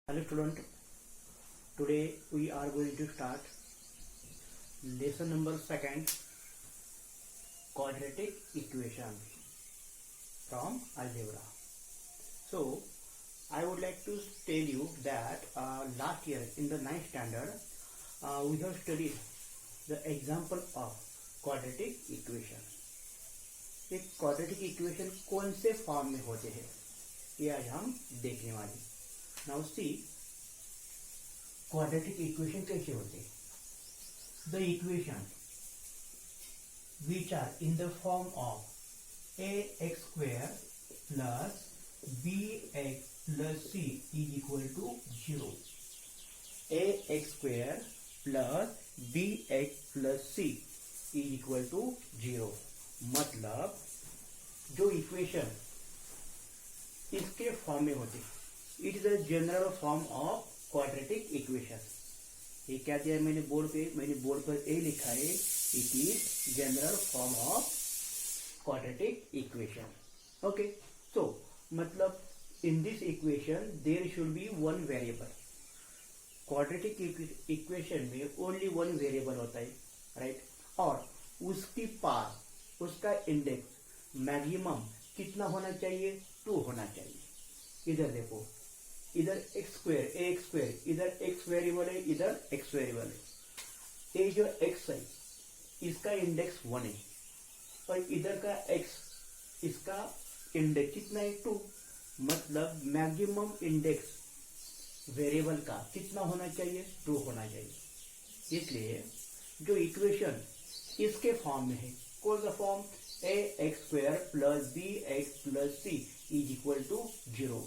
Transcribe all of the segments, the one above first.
Hello student, today we are going to start lesson number 2nd, quadratic equation from algebra. So I would like to tell you that last year in the 9th standard we have studied the example of quadratic equation. एक quadratic equation कौन से form में होते हैं ये आज हम देखने वाले. Now see, quadratic equation कैसे होते हैं? The equation which are in the form of ax square plus bx plus c is equal to 0. ax square plus bx plus c is equal to 0. मतलब जो इक्वेशन इसके form में होते हैं, it is a general form of quadratic equation. ये क्या दिया है मैंने बोर्ड पर ए लिखा है, it is general form of quadratic equation. Okay, so मतलब in this equation there should be one variable. Quadratic equation में ओनली वन वेरिएबल होता है, राइट? और उसकी पार, उसका इंडेक्स मैक्सिमम कितना होना चाहिए? 2 होना चाहिए. इधर देखो, इधर एक्स स्क्वायर, इधर एक्स वेरिएबल है, इधर एक्स वेरिएबल है. ये जो एक्स है इसका इंडेक्स 1 है और इधर का एक्स, इसका इंडेक्स कितना है? 2. मतलब मैक्सिमम इंडेक्स वेरिएबल का कितना होना चाहिए? 2 होना चाहिए. इसलिए जो इक्वेशन इसके फॉर्म में है, कौन सा form? A x square plus b x plus c is equal to 0.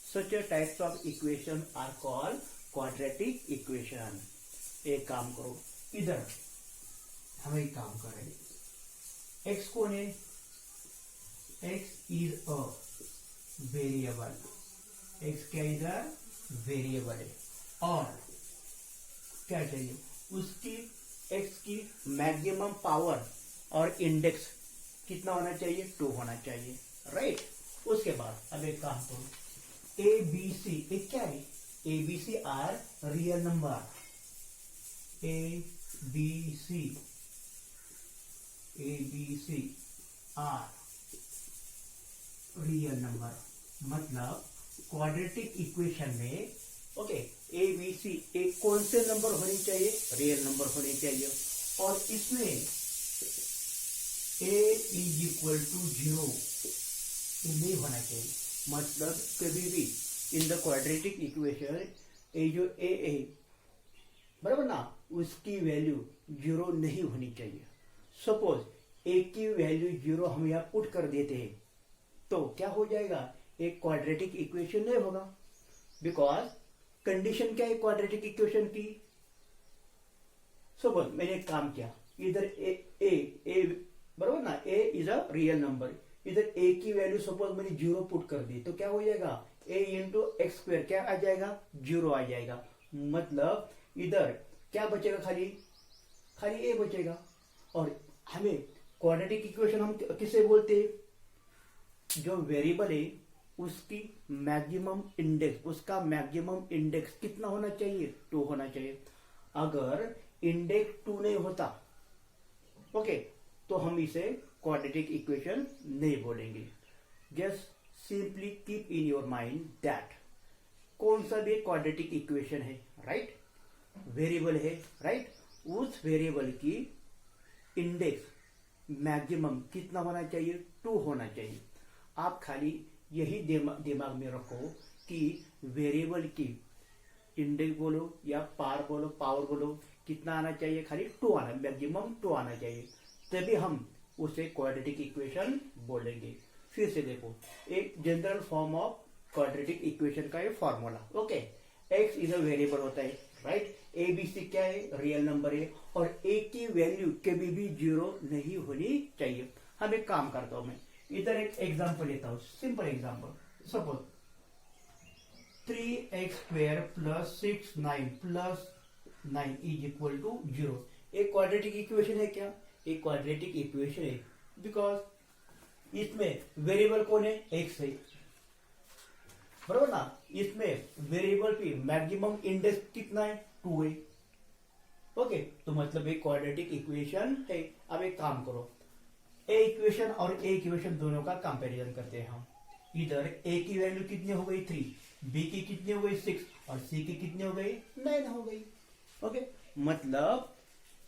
Such a types of equation are called quadratic equation. एक काम करो, इधर हम एक काम कर रहे हैं. x कौन है? x is a variable. x क्या इधर वेरिएबल है और क्या चाहिए? उसकी x की मैक्सिमम पावर और इंडेक्स कितना होना चाहिए? 2 होना चाहिए, राइट? उसके बाद अब एक काम करो, ए बी सी. एक क्या है? A B C are real number. A B C are real number. मतलब क्वाड्रेटिक इक्वेशन में ओके, ए बी सी एक कौन से नंबर होने चाहिए? रियल नंबर होने चाहिए. और इसमें ए इज इक्वल टू 0 नहीं होना चाहिए. मतलब कभी भी इन द क्वाड्रेटिक इक्वेशन ये जो ए है, बराबर ना, उसकी वैल्यू 0 नहीं होनी चाहिए. सपोज ए की वैल्यू 0 हम यहाँ पुट कर देते हैं तो क्या हो जाएगा? एक क्वाड्रेटिक इक्वेशन नहीं होगा. बिकॉज कंडीशन क्या है क्वाड्रेटिक इक्वेशन की? सपोज मैंने एक काम किया, इधर ए बराबर ना, ए इज अ रियल नंबर. इधर ए की वैल्यू सपोज मैंने 0 पुट कर दी तो क्या हो जाएगा? ए इंटू एक्स स्क्वायर क्या आ जाएगा? 0 आ जाएगा. मतलब इधर क्या बचेगा? खाली ए बचेगा. और हमें क्वाड्रेटिक इक्वेशन हम किसे बोलते हैं? जो वेरिएबल है उसकी मैक्सिमम इंडेक्स, उसका मैक्सिमम इंडेक्स कितना होना चाहिए? 2 होना चाहिए. अगर इंडेक्स 2 नहीं होता ओके तो हम इसे क्वाड्रेटिक इक्वेशन नहीं बोलेंगे. Just simply keep in your mind that कौन सा भी क्वाड्रेटिक इक्वेशन है, राइट? वेरिएबल है, राइट? उस वेरिएबल की इंडेक्स मैक्सिमम कितना होना चाहिए? 2 होना चाहिए. आप खाली यही दिमाग में रखो कि वेरिएबल की इंडेक्स बोलो या पावर बोलो कितना आना चाहिए? खाली 2 आना, मैक्सिमम 2 आना चाहिए. तभी हम उसे क्वाड्रेटिक इक्वेशन बोलेंगे. फिर से देखो, एक general form of quadratic equation का ये formula. Okay, x is a variable होता है, राइट? ए बी सी क्या है? रियल नंबर है. और ए की वैल्यू कभी भी 0 नहीं होनी चाहिए. हम एक काम करता हूं, मैं इधर एक एग्जांपल लेता हूं, simple example. Suppose 3x square plus 6 plus 9 is equal to 0. एक क्वाड्रेटिक इक्वेशन है क्या? एक क्वाड्रेटिक इक्वेशन है बिकॉज इसमें वेरिएबल कौन है? एक्स है. बरोबर ना। इसमें वेरिएबल पे मैक्सिमम इंडेक्स कितना है, 2 है। ओके, तो मतलब एक क्वाड्रेटिक इक्वेशन है। अब एक काम करो, ए इक्वेशन और ए इक्वेशन दोनों का कंपैरिजन करते हैं हम। इधर ए की वैल्यू कितनी हो गई 3, बी की कितनी हो गई 6 और सी की कितनी हो गई 9 हो गई। ओके, मतलब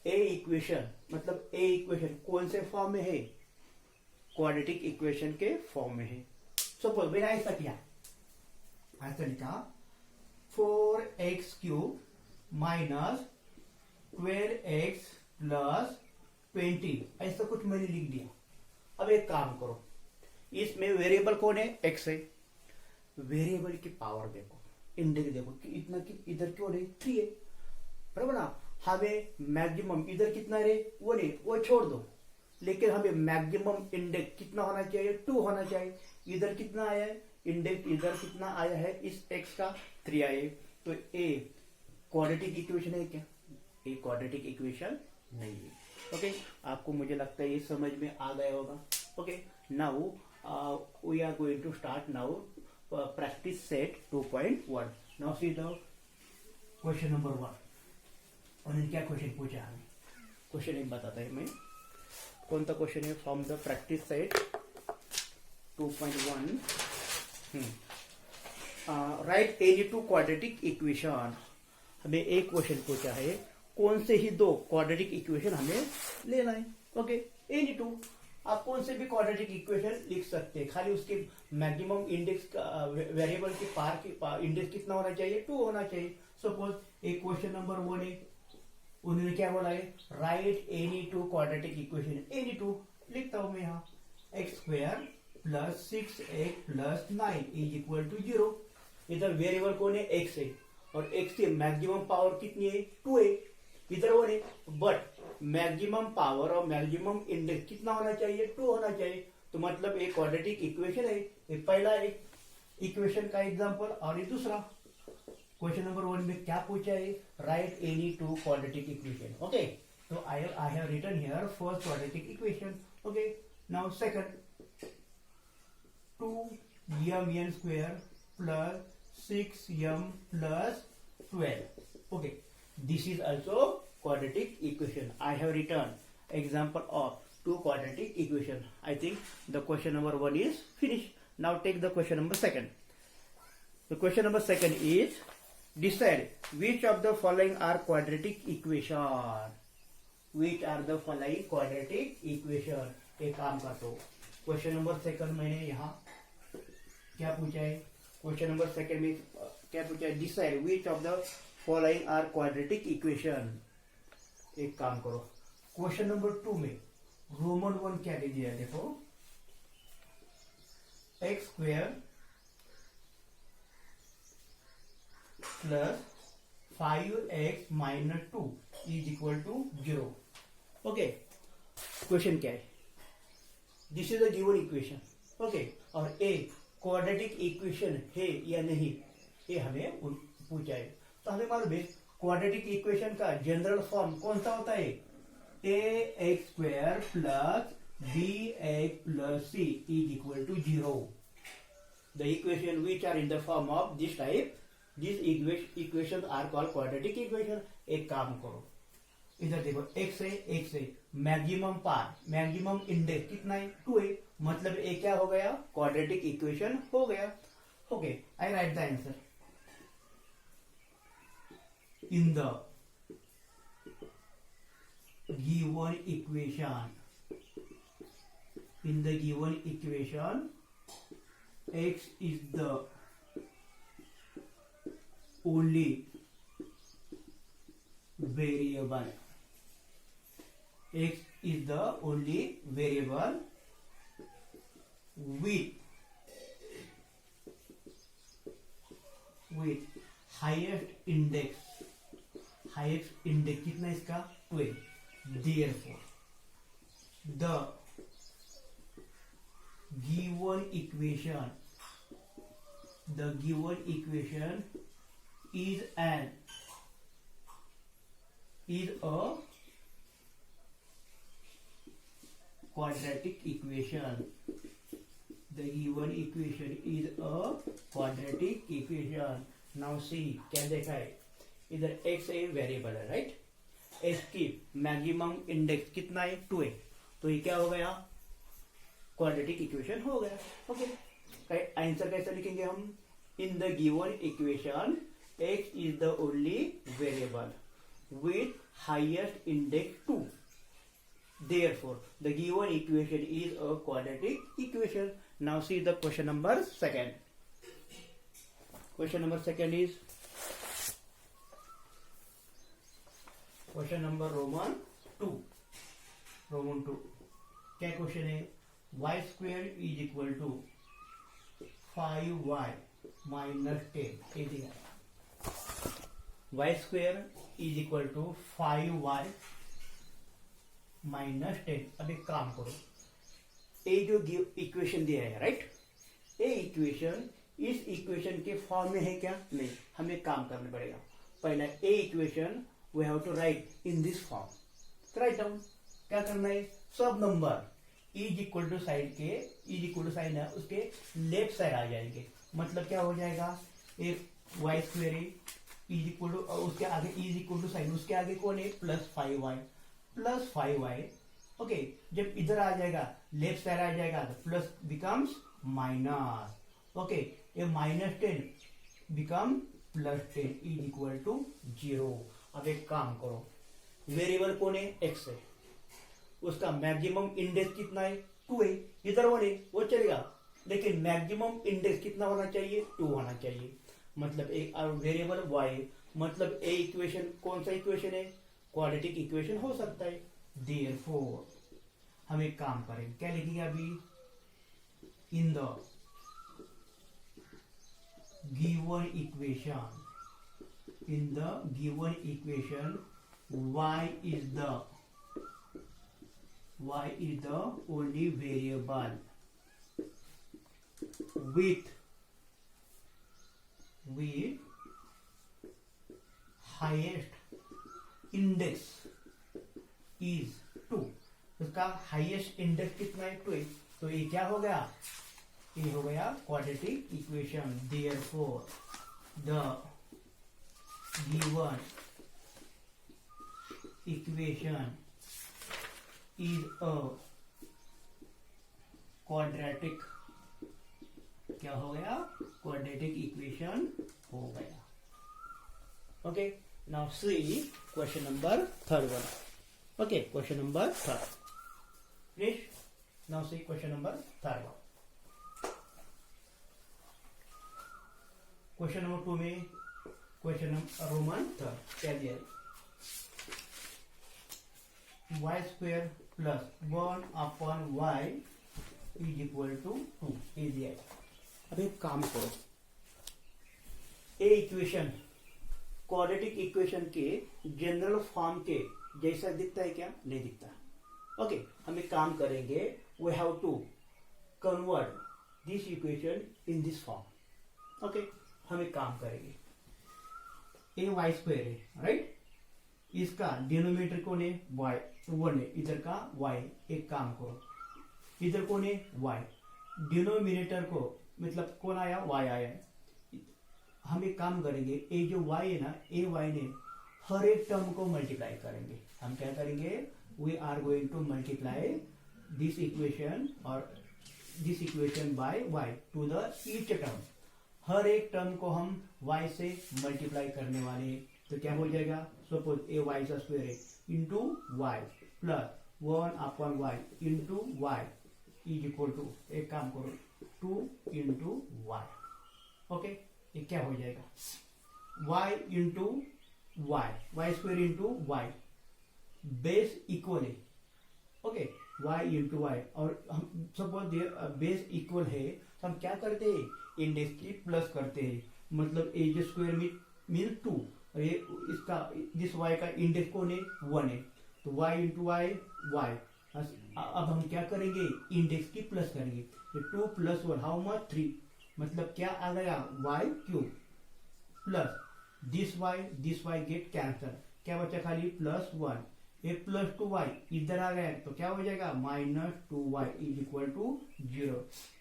ए इक्वेशन कौन से फॉर्म में है, क्वाड्रेटिक इक्वेशन के फॉर्म में है। सपोज मैंने ऐसा किया, ऐसा लिखा 4x³ माइनस 12x प्लस 20, ऐसा कुछ मैंने लिख दिया। अब एक काम करो, इसमें वेरिएबल कौन है, x है। वेरिएबल की पावर देखो, इंडेक्स देखो कि इतना कि इधर क्यों नहीं 3 है, बराबर ना। हमें मैक्सिमम इधर कितना है 1 है, वो छोड़ दो, लेकिन हमें मैक्सिमम इंडेक्स कितना होना चाहिए, 2 होना चाहिए। इधर कितना आया है इंडेक्स, इधर कितना आया है इस x का 3 आया है। तो ए क्वाड्रेटिक इक्वेशन है क्या, ए क्वाड्रेटिक इक्वेशन नहीं है। ओके, आपको मुझे लगता है ये समझ में आ गया होगा। Okay, now we are going to start now practice set 2.1। Now see the question number 1। उन्होंने क्या क्वेश्चन पूछा हमें, क्वेश्चन एक बताता है मैं कौन सा क्वेश्चन है from the practice set 2.1। Right any 2 quadratic equation. हमें एक क्वेश्चन पूछा है कौन से ही 2 क्वाड्रेटिक इक्वेशन हमें लेना है। ओके, एनी 2, आप कौन से भी क्वाड्रेटिक इक्वेशन लिख सकते हैं, खाली उसके मैक्सिमम इंडेक्स का वेरिएबल की पार की इंडेक्स कितना होना चाहिए, 2 होना चाहिए। सपोज एक क्वेश्चन नंबर 1 है, उन्होंने क्या बोला है, right any 2 quadratic equation. Any 2 लिखता हूं मैं यहाँ, x² plus 6x plus 9 is equal to 0। इधर वेरिएबल कौन है, x है, और x की मैक्सिमम पावर कितनी है, 2 है। इधर 1 है, बट मैक्सिमम पावर और मैक्सिमम इंडेक्स कितना होना चाहिए, 2 होना चाहिए। तो मतलब एक क्वाड्रेटिक इक्वेशन है। एक पहला एक इक्वेशन का एग्जांपल, और ये दूसरा क्वेश्चन नंबर 1 में क्या पूछा है, right any 2 quadratic equation. Okay, तो I have written here first quadratic equation. Okay, now second 2mn² plus 6m plus 12। Okay, this is also quadratic equation. I have written example of 2 quadratic equation. I think the question number 1 is finished. Now take the question number 2. The question number 2 is decide which of the following are quadratic equation. Which are the following quadratic equation? एक काम करता हूँ, question number 2 मैंने यहाँ क्या पूछा है, question number 2 में क्या पूछा है, decide which of the following are quadratic equation. एक काम करो, क्वेश्चन नंबर 2 में रोमन 1 क्या दे दिया, देखो x² plus 5x minus 2 is equal to 0। Okay, question क्या है, this is the given equation. Okay, और ए क्वाड्रेटिक इक्वेशन है या नहीं, ये हमें पूछा है। तो हमें मालूम है क्वाड्रेटिक इक्वेशन का जनरल फॉर्म कौन सा होता है, ax² plus bx plus c is equal to 0। The equation which are in the form of this type, this equation are called quadratic equation. एक काम करो, इधर देखो x है, मैक्सिमम पार मैक्सिमम इंडेक्स कितना है, 2 है, मतलब ये क्या हो गया, क्वाड्रेटिक इक्वेशन हो गया। Okay, I right the answer in the given equation. In the given equation, x is the only variable. X is the only variable with highest index कितना इसका 12। Therefore the given equation is a quadratic equation. the given equation is a quadratic equation. Now see, क्या देखा है इधर x a variable है, right? x की maximum index कितना है? 2 है, तो ये क्या हो गया? क्वाड्रेटिक इक्वेशन हो गया. ओके, आंसर कैसे लिखेंगे हम? In the given equation x is the only variable with highest index 2. Therefore, the given equation is a quadratic equation. Now see the question number 2. Question number 2 is question number Roman 2. Roman 2. क्या question है? y square is equal to 5y minus 10. ये दिया y square is equal to 5y -10. अब एक काम करो, ये जो इक्वेशन दिया है, राइट, ये इक्वेशन इस इक्वेशन के फॉर्म में है क्या? नहीं. हमें एक काम करना पड़ेगा. पहला a equation we have to write in this form. Right down. क्या करना है? सब number is equal to side के, इज इक्वल टू साइन है उसके लेफ्ट साइड आ जाएंगे. मतलब क्या हो जाएगा? एक y square is equal to, उसके आगे इज इक्वल टू साइन, उसके आगे कौन है? Plus 5y. ओके, जब इधर आ जाएगा लेफ्ट साइड आ जाएगा तो प्लस बिकम्स माइनस. ओके, ये -10 बिकम +10 इज इक्वल टू 0. अब एक काम करो, वेरिएबल कौन है? x है, उसका मैक्सिमम इंडेक्स कितना है? 2 है. इधर 1 है, वो चलेगा, लेकिन मैक्सिमम इंडेक्स कितना होना चाहिए? 2 होना चाहिए. मतलब एक वेरिएबल y, मतलब ए इक्वेशन कौन सा इक्वेशन है? क्वाड्रेटिक इक्वेशन हो सकता है. देयरफॉर हम एक काम करें, क्या लिखेंगे अभी? In the given equation y is the only variable with highest index is 2. उसका हाईएस्ट इंडेक्स कितना है? 2 है. तो ये क्या हो गया? ये हो गया quadratic equation. Therefore the given equation is a quadratic, क्या हो गया? क्वाड्रेटिक इक्वेशन हो गया. Okay, now see question number 3. Okay, question number 3. Please, now see question number 3. Question number 2 में क्वेश्चन रोमन 3 क्या दिया है? y square plus 1/y is equal to 2. ये दिया है. अब एक काम करो, ए इक्वेशन क्वाड्रेटिक इक्वेशन के जनरल फॉर्म के जैसा दिखता है क्या? नहीं दिखता. ओके, हम एक काम करेंगे, we have to convert this equation in this form. Okay, हम एक काम करेंगे, ए वाई स्क्वायर है, राइट, इसका डिनोमिनेटर कौन है? y, 1 है, इधर का y. एक काम करो, इधर कौन है? y. डिनोमिनेटर को मतलब कौन आया? y आया. हम एक काम करेंगे, ए जो y है ना, ए y ने हर एक टर्म को मल्टीप्लाई करेंगे. हम क्या करेंगे? We are going to multiply this equation और this equation by y to the each term. हर एक टर्म को हम y से मल्टीप्लाई करने वाले हैं. तो क्या हो जाएगा? सपोज ए वाई का स्क्वायर है into y plus 1/y into y is equal to, एक काम करो, 2 इंटू वाई. ओके, ये क्या हो जाएगा? y into y square into y, base equal है. ओके, y इंटू वाई, और हम सपोज बेस इक्वल है तो हम क्या करते हैं? इंडेक्स की प्लस करते हैं. मतलब ए जो स्क्वायर मीन 2, और ये इसका जिस y का इंडेक्स कौन है? 1 है. तो y इंटू वाई. अब हम क्या करेंगे? इंडेक्स की प्लस करेंगे. 2 + 1 हाउ मच? 3. मतलब क्या आ गया? y³ plus this y get cancel, क्या बचा? खाली +1 ए प्लस 2y इधर आ गया तो क्या हो जाएगा -2y इज इक्वल टू 0।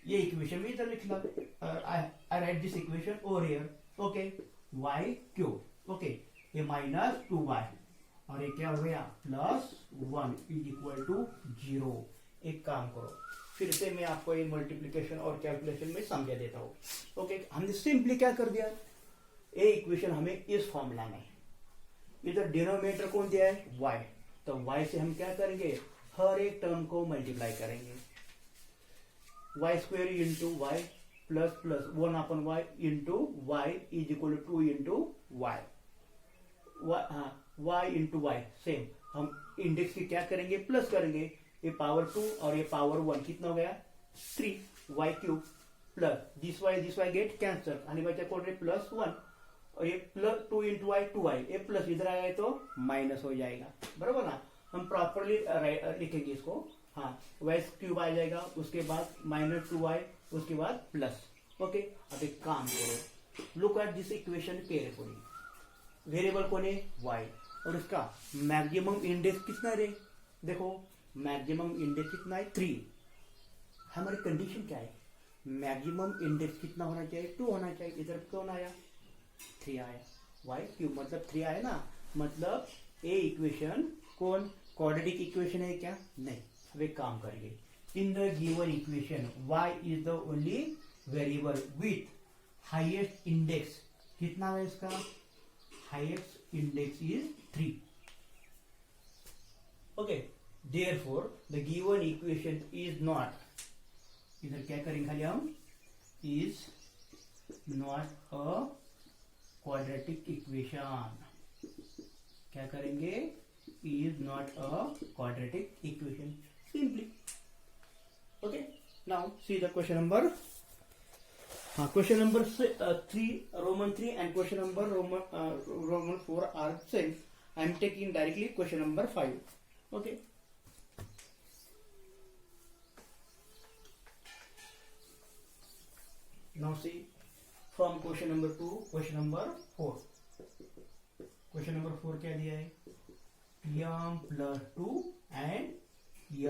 ये इक्वेशन में इधर लिख लो, I write this equation over here. Okay, y cube. Okay, ये -2y और ये क्या हो गया +1 इज इक्वल टू 0। एक काम करो, फिर से मैं आपको ये मल्टीप्लिकेशन और कैलकुलेशन में समझा देता हूँ। ओके, हमने सिंपली क्या कर दिया, ये इक्वेशन हमें इस फॉर्म लाना है। इधर डिनोमिनेटर कौन दिया है y, तो y से हम क्या करेंगे, हर एक टर्म को मल्टीप्लाई करेंगे। y square into y plus plus 1/y into y is equal to 2 into y, y into y same. हम इंडेक्स की क्या करेंगे, प्लस करेंगे। ये पावर 2 और ये पावर 1 कितना हो गया 3y cube plus this y get cancel आणि बचा कौन +1 और ये प्लस 2 इंटू वाई 2y, ये प्लस इधर आएगा तो माइनस हो जाएगा, बराबर ना। हम प्रॉपरली लिखेंगे इसको। हाँ, y क्यूब आ जाएगा, उसके बाद -2y, उसके बाद प्लस। ओके, अब एक काम करो, look at this equation carefully. Variable कौन है y और इसका मैक्सिमम इंडेक्स कितना रे, देखो मैक्सिमम इंडेक्स कितना है 3। हमारी कंडीशन क्या है, मैक्सिमम इंडेक्स कितना होना चाहिए 2 होना चाहिए। इधर कौन आया 3 आया, y क्यूब मतलब 3 आया ना, मतलब ए इक्वेशन कौन क्वाड्रेटिक इक्वेशन है क्या, नहीं। अब एक काम करिए, in the given equation y is the only variable with highest index. कितना है इसका, highest index is 3। Okay, therefore the given equation is not, इधर क्या करेंगे खाली हम, is not a quadratic equation। क्या करेंगे, is not a quadratic equation simply। okay, now see the question number, question number 3 Roman 3 and question number Roman 4 are same। I am taking directly question number 5। okay, now see from question number 2 question number 4। question number 4 क्या दिया है, m plus 2 and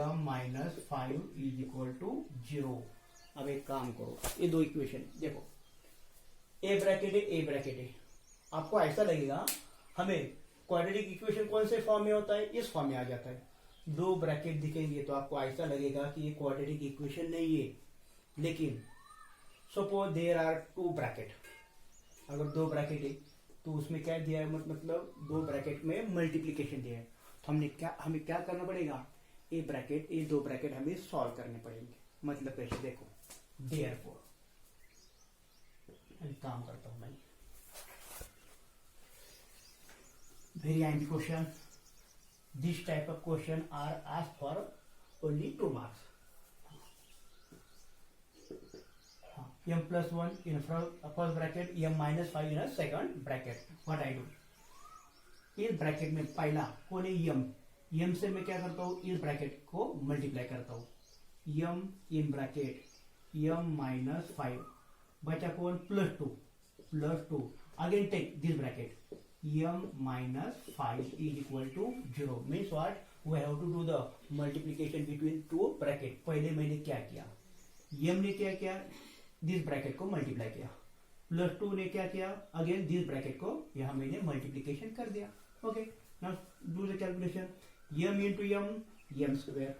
m minus 5 is equal to 0। अब एक काम करो, ये दो equation देखो, ए ब्रैकेट है ए ब्रैकेट है। आपको ऐसा लगेगा हमें क्वाड्रेटिक इक्वेशन कौन से फॉर्म में होता है, इस फॉर्म में आ जाता है। दो ब्रैकेट दिखेंगे तो आपको ऐसा लगेगा कि ये क्वाड्रेटिक इक्वेशन नहीं है, लेकिन सपोज देयर आर 2 ब्रैकेट। अगर 2 ब्रैकेट है तो उसमें क्या दिया है, मतलब 2 ब्रैकेट में मल्टीप्लीकेशन दिया है, तो हमें क्या करना पड़ेगा, ये 2 ब्रैकेट हमें सॉल्व करने पड़ेंगे। मतलब कैसे, देखो देयरफॉर काम करता हूं मैं, very handy question, this type of question are asked for only 2 marks। m plus 1 in first bracket, m minus 5 in a second bracket। what I do, इस ब्रैकेट में पहला कौन है m से मैं क्या करता हूँ, इस ब्रैकेट को मल्टीप्लाई करता हूँ, m in bracket m minus 5, बचा कौन +2 again take this bracket m minus 5 is equal to 0। means what, we have to do the multiplication between 2 bracket। पहले मैंने क्या किया, m ने क्या किया, दिस ब्रैकेट को मल्टीप्लाई किया, +2 ने क्या किया, अगेन दिस ब्रैकेट को यहां मैंने मल्टीप्लीकेशन कर दिया। Okay, now do the calculation, m into m square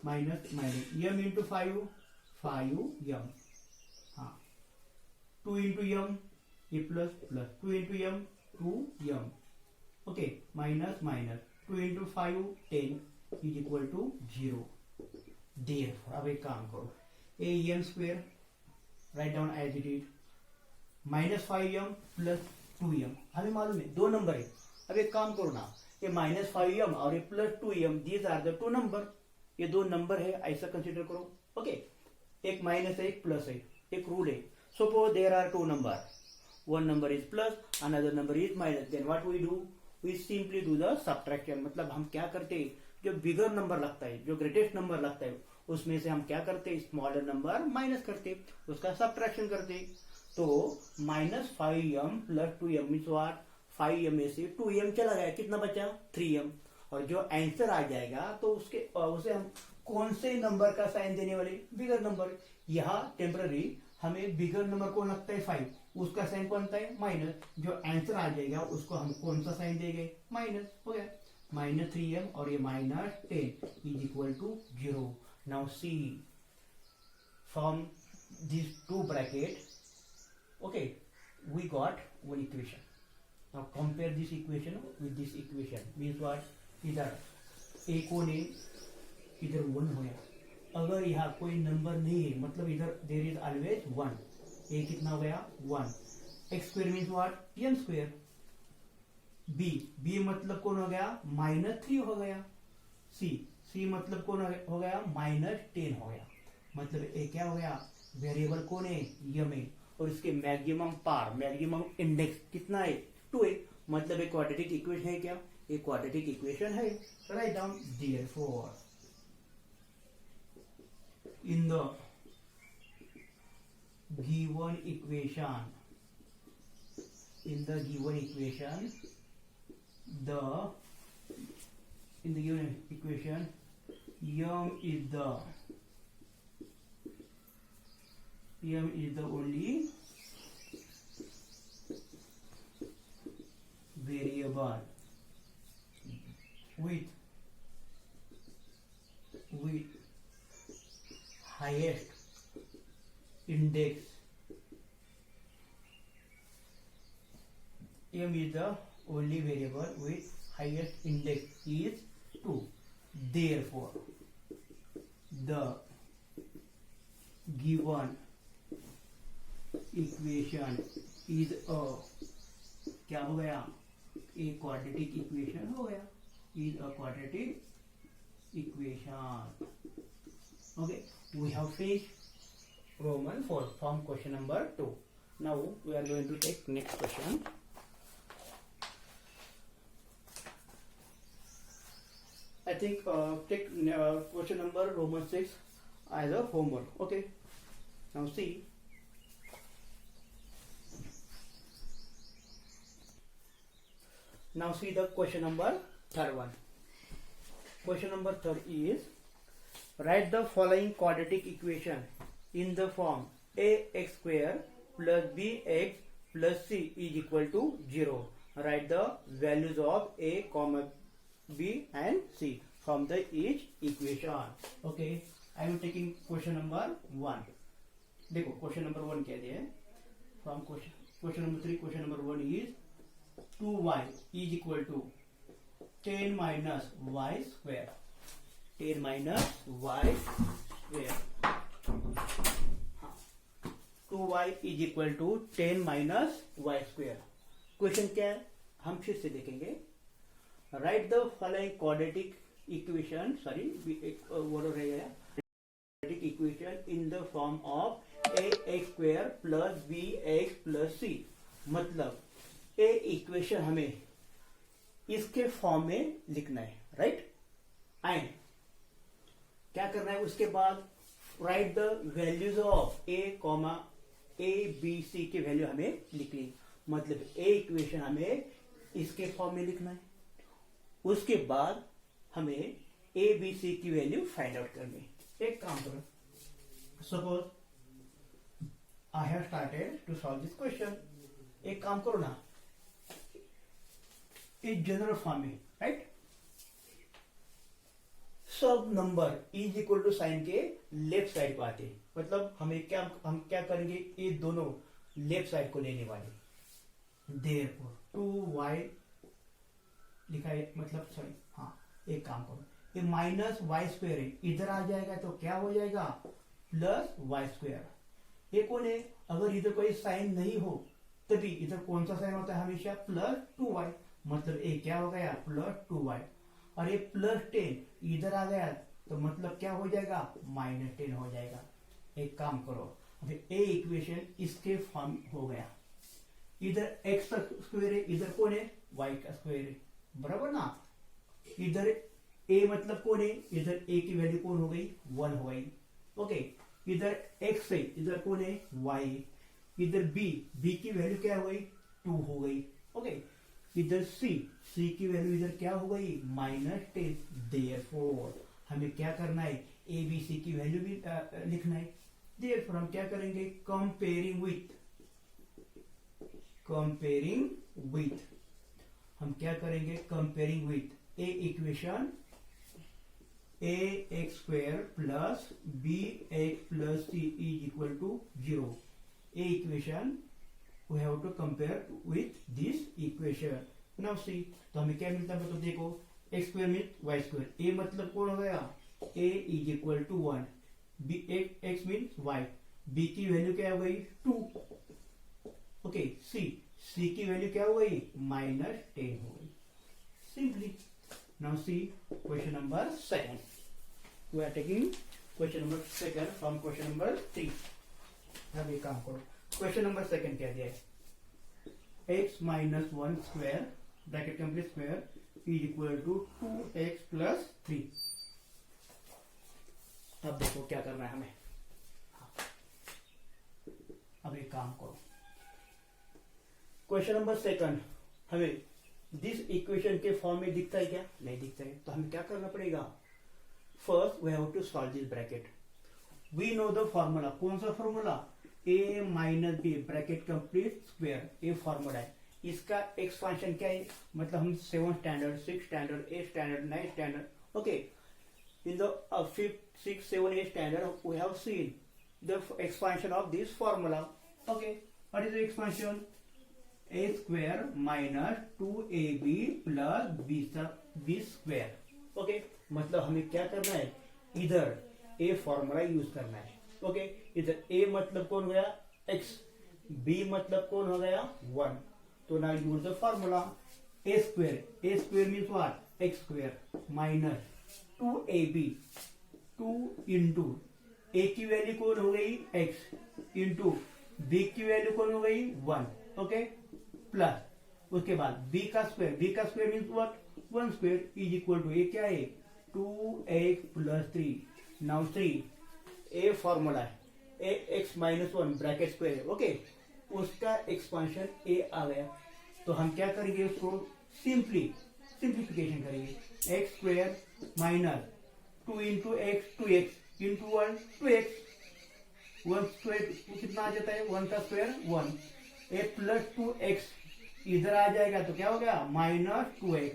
minus m into 5 m, हाँ 2 इंटू m ये plus 2 into m 2m। Okay, minus 2 into 5 10 is equal to 0। Therefore अब एक काम करो, am square right down as it is, -5m plus 2m। हमें मालूम है 2 number है। अब एक काम करो ना, ये -5m और ये +2m, these are the 2 number. ये 2 नंबर है ऐसा कंसिडर करो। ओके, एक माइनस है एक प्लस है, एक रूल है, suppose there are 2 number, one number is plus, another number is minus, then what we do, we simply do the subtraction। मतलब हम क्या करते हैं, जो बिगर नंबर लगता है, जो ग्रेटेस्ट नंबर लगता है, उसमें से हम क्या करते हैं, स्मॉलर नंबर माइनस करते, उसका सब्ट्रैक्शन करते। तो -5m + 2m means what, 5m में से 2m चला गया, कितना बचा 3m। और जो आंसर आ जाएगा तो उसे हम कौन से नंबर का साइन देने वाले, बिगर नंबर। यहाँ टेम्पररी हमें बिगर नंबर कौन लगता है 5, उसका साइन कौन है माइनस। जो आंसर आ जाएगा उसको हम कौन सा साइन देंगे, माइनस। हो गया -3m और ये -10 is equal to 0। Now see from these two brackets, okay, we got one equation. Now compare this equation with this equation. Means what? इधर a को ने इधर 1 हो गया। अगर यहाँ कोई नंबर नहीं है मतलब इधर देर इज ऑलवेज 1। a कितना हो गया 1। x square means what, m square. b मतलब कौन हो गया -3 हो गया। c मतलब कौन हो गया -10 हो गया। मतलब a क्या हो गया, वेरिएबल कौन है यम है, और इसके मैक्सिमम पार मैक्सिमम इंडेक्स कितना है 2 है। मतलब एक क्वाड्रेटिक इक्वेशन है, क्या एक क्वाड्रेटिक इक्वेशन है। Write down therefore in the given equation m is the only variable with highest index. M is the only variable with highest index is 2. Therefore, the given equation is a, क्या हो गया, एक quadratic equation हो गया, is a quadratic equation. Okay, we have finished Roman 4 from question number 2. Now we are going to take next question. I think take question number Roman 6 as a homework. Okay, now see. Now see the question number third one. Question number third is, write the following quadratic equation in the form ax square plus bx plus c is equal to 0. Write the values of a, b and c from the each equation. Okay, I am taking question number 1. देखो question number 1 क्या दिया है, from question number 3 question number 1 is 2y is equal to 10 minus y square. 10 minus y square. 2y is equal to 10 minus y square. Question क्या है हम फिर से देखेंगे। Right the following quadratic equation, sorry एक वर्ड रह गया, quadratic equation in the form of ax square plus bx plus c। मतलब ए इक्वेशन हमें इसके फॉर्म में लिखना है, राइट। एंड क्या करना है उसके बाद, write the values of A B C की वैल्यू हमें लिखनी। मतलब ए इक्वेशन हमें इसके फॉर्म में लिखना है, उसके बाद हमें ए बी सी की वैल्यू फाइंड आउट करनी। एक काम करो, suppose I have started to solve this question. एक काम करो ना, इस जनरल फॉर्म में, राइट, सब number is equal to sign के लेफ्ट साइड को आते। मतलब हम क्या करेंगे, ये दोनों लेफ्ट साइड को लेने वाले। देयरफॉर 2y लिखा है, मतलब सॉरी, हाँ एक काम करो, ये माइनस वाई स्क्वायर है, इधर आ जाएगा तो क्या हो जाएगा प्लस वाई स्क्वायर। ये कौन है, अगर इधर कोई साइन नहीं हो तभी इधर कौन सा साइन होता है हमेशा +2y। मतलब ए क्या हो गया +2y, और ये +10 इधर आ गया तो मतलब क्या हो जाएगा -10 हो जाएगा। एक काम करो, अभी ए इक्वेशन इसके फॉर्म हो गया, इधर x का स्क्वायर है, इधर कौन है y का स्क्वायर है, बराबर ना। इधर a मतलब कौन है, इधर a की वैल्यू कौन हो गई 1 हो गई। ओके, इधर x है, इधर कौन है y, इधर b की वैल्यू क्या हो गई 2 हो गई। ओके, इधर सी की वैल्यू इधर क्या हो गई -10। देयरफॉर हमें क्या करना है, ए बी सी की वैल्यू भी लिखना है। देयरफॉर हम क्या करेंगे, कंपेयरिंग विथ हम क्या करेंगे, comparing with a equation a x square plus b x plus c is equal to 0। A equation we have to compare with this equation. Now see, तो हमें क्या मिलता है, तो देखो x square mean y square, a मतलब कौन हो गया, a is equal to 1, b x mean y, b की वैल्यू क्या हो गई 2, ओके, सी की वैल्यू क्या हो गई -10 हो गई, simply. Now see question number 2. We are taking question number 2 from question number 3. अब ये काम करो, क्वेश्चन नंबर 2 क्या दिया है, x minus 1 square bracket complete square is equal to 2x plus 3। अब देखो क्या करना है हमें, अब ये काम करो, क्वेश्चन नंबर 2 हमें दिस इक्वेशन के फॉर्म में दिखता है क्या, नहीं दिखता है, तो हमें क्या करना पड़ेगा, first we have to solve this bracket. We know the formula, कौन सा formula, a minus B bracket complete square, ये फॉर्मूला है। इसका एक्सपांशन क्या है, मतलब हम 7th standard 6th standard 8th standard 9th standard, okay, in the 5th 6th 7th 8th standard we have seen the expansion of this formula, okay, what is the expansion, a square minus 2ab plus b square, okay, मतलब हमें क्या करना है, इधर a formula use करना है, okay, इधर a मतलब कौन हो गया x, b मतलब कौन हो गया 1, तो ना use the formula a square means what, x square minus 2ab 2 into a की वैल्यू कौन हो गई x इंटू b की वैल्यू कौन हो गई 1, ओके, प्लस उसके बाद b का square means what 1 square is equal to, ये क्या है 2x plus 3। Now 3 a formula है, a x minus 1 bracket square, okay, उसका एक्सपांशन ए आ गया, तो हम क्या करेंगे, उसको सिंप्लीफिकेशन करेंगे, x square minus 2 into x 2x into 1 2x, 1 square कितना आ जाता है, 1 का स्क्वायर 1, ए प्लस 2x इधर आ जाएगा तो क्या हो गया -2x,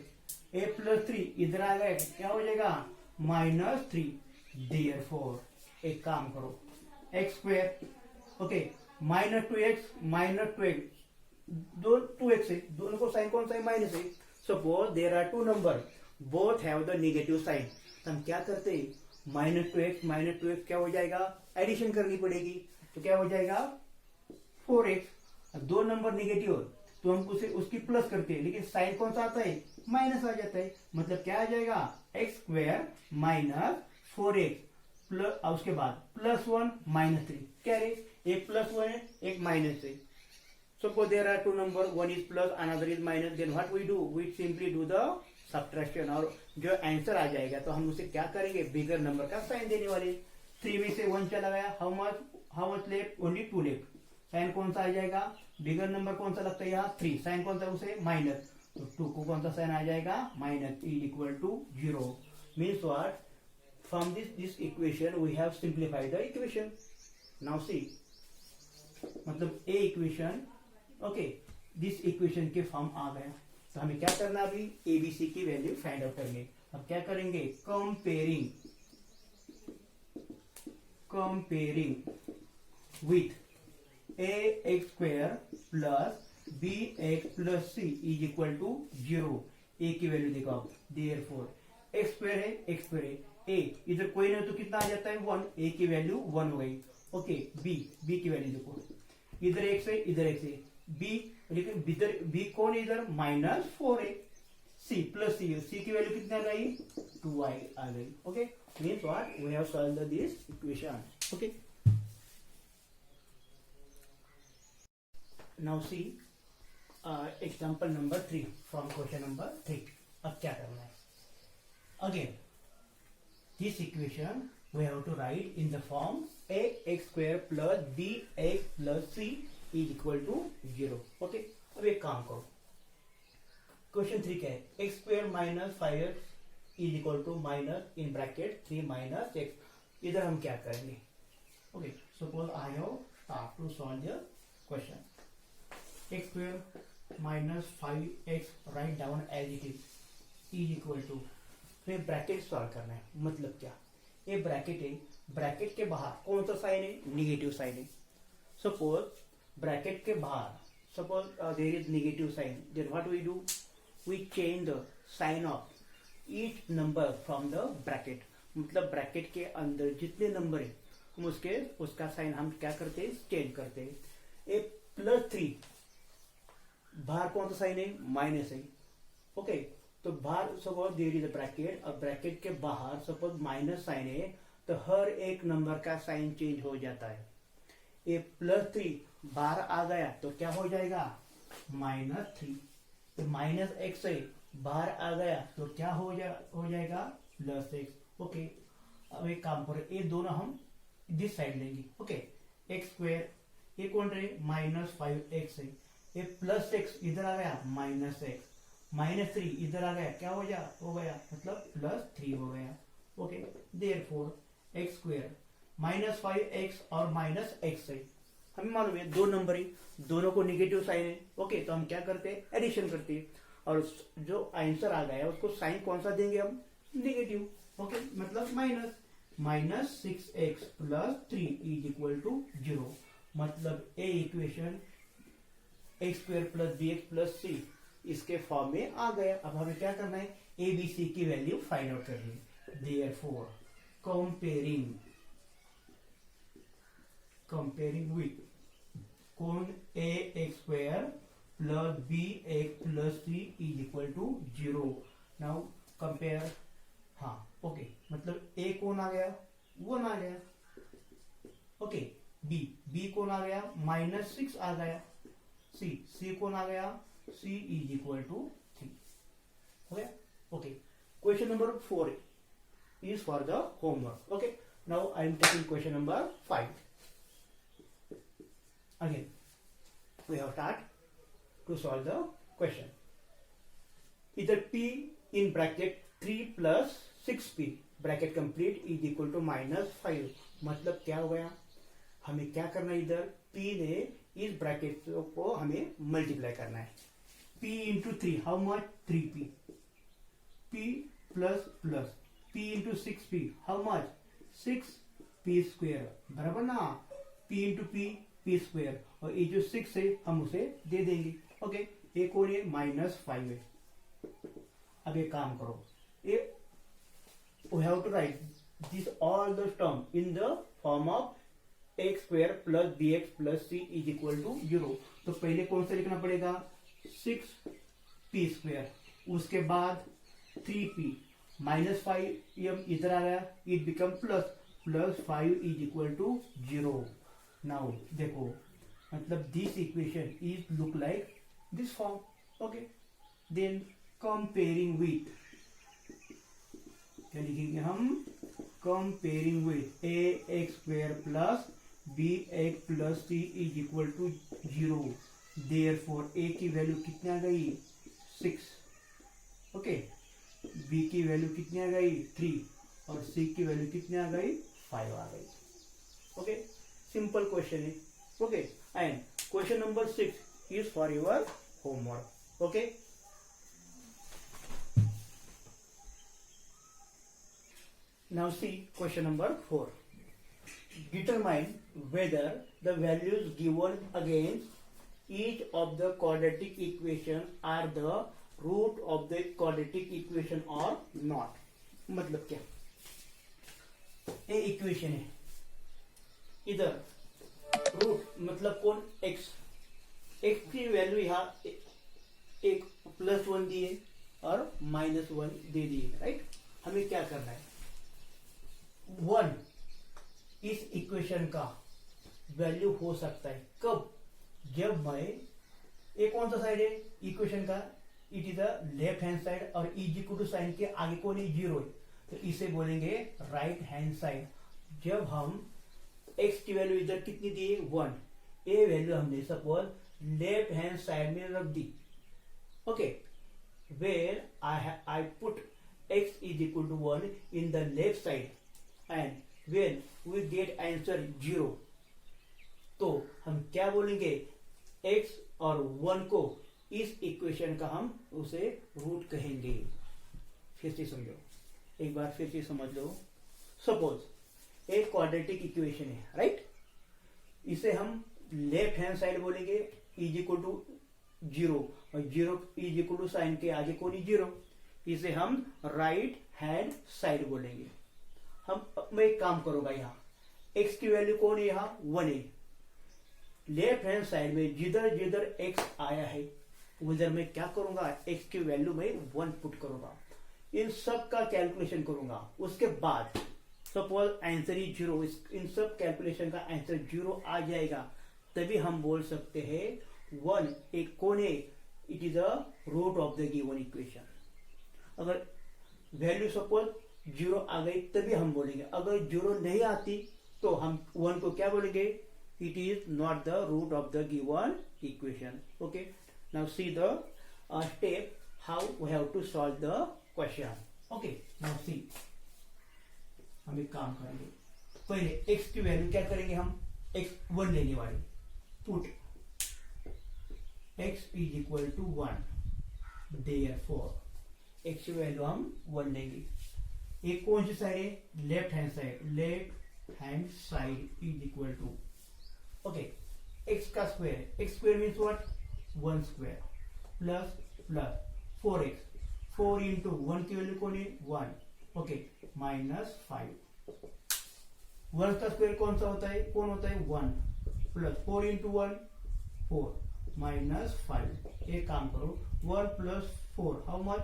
ए प्लस 3 इधर आ गया क्या हो जाएगा -3। देयरफॉर एक काम करो, एक्स स्क्वायर, ओके, -2x दो 2x है, दोनों को साइन कौन सा है, माइनस है। Suppose there are 2 number both have the negative sign, तो हम क्या करते हैं, -2x क्या हो जाएगा, एडिशन करनी पड़ेगी, तो क्या हो जाएगा 4x, दो नंबर नेगेटिव तो हम उसे उसकी प्लस करते हैं, लेकिन साइन कौन सा आता है, माइनस आ जाता है, मतलब क्या आ जाएगा x square minus 4x plus, उसके बाद +1 -3, क्या है, एक +1 है एक माइनस है। Suppose there are 2 number, one is plus another is minus, then what we do, we simply do the subtraction, और जो आंसर आ जाएगा तो हम उसे क्या करेंगे, बिगर नंबर का साइन देने वाले। 3 में से 1 चला गया, how much left, only 2 left, sign कौन सा आ जाएगा, बिगर नंबर कौन सा लगता है यहाँ 3, साइन कौन सा उसे माइनस, तो 2 को कौन सा साइन आ जाएगा minus, is equal to 0, means what, from this equation we have simplified the equation. Now see, मतलब a equation, okay, this equation के फॉर्म आ गया, तो हमें क्या करना, अभी एबीसी की वैल्यू फाइंड आउट करेंगे। अब क्या करेंगे, comparing with ax square plus bx plus c is equal to 0, a की वैल्यू देखो आप, therefore x square है x square है, a इधर कोई नहीं तो कितना आ जाता है 1, a की वैल्यू 1 हो गई, ओके, b की वैल्यू देखो, इधर x है इधर x है, b, लेकिन इधर b कौन है, इधर -4 है, c प्लस c की वैल्यू कितना आ गई 2i आ गई, okay, means what, we have solved this equation, okay. Now see example number 3 from question number 3। अब क्या करना है, again this equation we have to write in the form ax square plus bx plus c is equal to 0, okay। अब एक काम करो, question 3 क्या है, x square minus 5x is equal to minus in bracket 3 minus x. इधर हम क्या करेंगे, okay suppose I have start to solve the question. X square minus 5x right down as it is equal to, फिर bracket solve करना है। मतलब क्या, ये ब्रैकेट है, ब्रैकेट के बाहर कौन सा साइन है, निगेटिव साइन है। सपोज ब्रैकेट के बाहर suppose there is negative sign, then what we do, we change the sign of each number from the bracket। मतलब ब्रैकेट के अंदर जितने नंबर है हम उसका साइन हम क्या करते हैं, चेंज करते हैं। ए +3 बाहर कौन सा साइन है, माइनस है। ओके तो बाहर suppose there is a bracket, अब ब्रैकेट के बाहर सपोज माइनस साइन है तो हर एक नंबर का साइन चेंज हो जाता है। ए +3 बाहर आ गया तो क्या हो जाएगा, -3। तो -x है बाहर आ गया तो क्या हो जाएगा, +x। ओके अब एक काम करो, ये दोनों हम दिस साइड लेंगे। ओके एक्स स्क्वायर, ये कौन रहे, -5x है, ये +x इधर आ गया, -x, -3 इधर आ गया, क्या हो गया मतलब +3 हो गया। Okay therefore x square -5x और -x है, हमें मालूम है दो नंबर है, दोनों को निगेटिव साइन है। ओके तो हम क्या करते हैं, एडिशन करते हैं, और जो आंसर आ गया उसको साइन कौन सा देंगे हम, निगेटिव। ओके मतलब -6x + 3 इज इक्वल टू 0। मतलब a equation x square + bx + c इसके फॉर्म में आ गया। अब हमें क्या करना है, ए बी सी की वैल्यू फाइंड आउट करनी है। देयरफॉर comparing with कौन ax square plus bx plus c is equal to 0। now compare, हाँ ओके मतलब a कौन आ गया, 1 आ गया। ओके b कौन आ गया, -6 आ गया। c कौन आ गया, c is equal to 3 हो गया। Okay question number 4 is for the homework। okay now I am taking question number 5। Again, we have start to solve the question। Either p in bracket 3 plus 6p bracket complete is equal to -5। मतलब क्या हो गया, हमें क्या करना है, इधर p ने इस ब्रैकेट को हमें मल्टीप्लाई करना है। p into 3 how much, 3p, p plus plus p into 6p how much, 6p square बराबर ना, p into p स्क्वायर, और ये जो 6 है हम उसे दे देंगे। ओके एक और ये -5 है। अब ये काम करो, ये we have to write this all the term in the form of x square plus bx plus c is equal to 0। तो पहले कौन सा लिखना पड़ेगा, 6p स्क्वायर, उसके बाद 3p, -5 इधर आ गया, it become +5 is equal to 0। Now देखो मतलब this equation is look like this form. Okay then comparing with, क्या लिखेंगे हम, comparing with ax square plus bx plus c is equal to 0। Therefore a की value कितनी आ गई, 6। Okay b की वैल्यू कितनी आ गई, 3, और c की वैल्यू कितनी आ गई, 5 आ गई। ओके सिंपल क्वेश्चन है। Okay and question number 6 is for your homework. Okay now see question number 4। Determine whether the values given against each of the quadratic equation are the root of the quadratic equation or not। मतलब क्या, ये equation है, इधर root मतलब कौन, x की value यहाँ एक +1 दिए और -1 दे दिए, राइट। हमें क्या करना है, 1 इस इक्वेशन का वैल्यू हो सकता है कब, जब मैं, ये कौन सा साइड है इक्वेशन का, it is the left hand side, और इज इक्वल टू साइन के आगे कौन है, 0 है, तो इसे बोलेंगे राइट हैंड साइड। जब हम x की वैल्यू इधर कितनी दी, 1, ये वैल्यू हमने सपोज लेफ्ट हैंड साइड में रख दी। Okay where I put x is equal to 1 in the left side and when we get answer 0, तो हम क्या बोलेंगे, x और 1 को इस इक्वेशन का हम उसे रूट कहेंगे। फिर से समझो, एक बार फिर से समझ लो। सपोज एक क्वाड्रेटिक इक्वेशन है, राइट। इसे हम लेफ्ट हैंड साइड बोलेंगे इज इक्वल टू 0 और 0 इज इक्वल टू साइन के आगे कौन है 0। इसे हम राइट हैंड साइड बोलेंगे। मैं एक काम करूंगा, यहाँ x की वैल्यू कौन है, यहाँ 1 है। लेफ्ट हैंड साइड में जिधर जिधर x आया है उधर मैं क्या करूंगा, x की वैल्यू में 1 पुट करूंगा, इन सब का कैलकुलेशन करूंगा। उसके बाद सपोज आंसर ही 0, इन सब कैलकुलेशन का आंसर 0 आ जाएगा, तभी हम बोल सकते हैं 1 एक कौन है, it is a root of the given equation. अगर वैल्यू सपोज 0 आ गई तभी हम बोलेंगे, अगर 0 नहीं आती तो हम 1 को क्या बोलेंगे, it is not the root of the given equation. Okay, now see the step how we have to solve the question. Okay, now see, हम एक काम करेंगे, पहले x की वैल्यू क्या करेंगे, हम x 1 लेने वाले, put x is equal to 1, therefore x की वैल्यू हम 1 लेंगे। एक कौन सी साइड है, left hand side, left hand side is equal to, okay, x का square, x square means what, 1 square plus plus 4x, 4 into 1 की वैल्यू कौन है 1, ओके, माइनस 5। 1 का स्क्वायर कौन सा होता है, कौन होता है 1, प्लस 4 इंटू 1 4 माइनस 5। एक काम करो, 1 प्लस 4 हाउ मच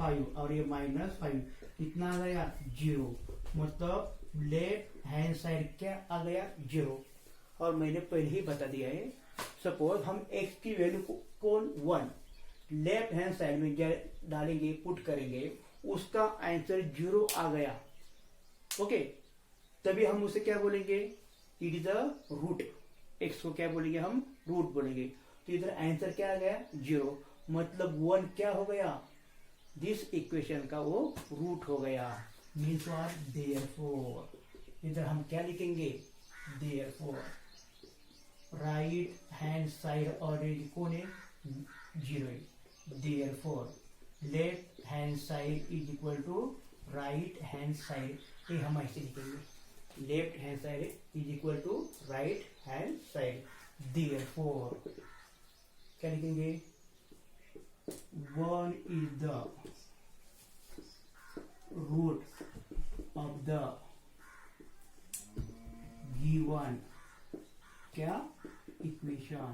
5, और ये माइनस 5 कितना आ गया 0, मतलब लेफ्ट हैंड साइड क्या आ गया 0। और मैंने पहले ही बता दिया है, सपोज हम x की वैल्यू कौन 1 लेफ्ट हैंड साइड में डालेंगे, पुट करेंगे, उसका आंसर 0 आ गया, ओके, तभी हम उसे क्या बोलेंगे, it is a root. x को क्या बोलेंगे, हम रूट बोलेंगे। तो इधर आंसर क्या आ गया 0, मतलब 1 क्या हो गया, दिस इक्वेशन का वो रूट हो गया। मीन्स व्हाट, देयरफॉर, इधर हम क्या लिखेंगे, therefore right hand side already कौन है 0 है, therefore left hand side is equal to right hand side, ये हम ऐसे लिखेंगे, left hand side is equal to right hand side, therefore क्या लिखेंगे, 1 is the root of the given क्या इक्वेशन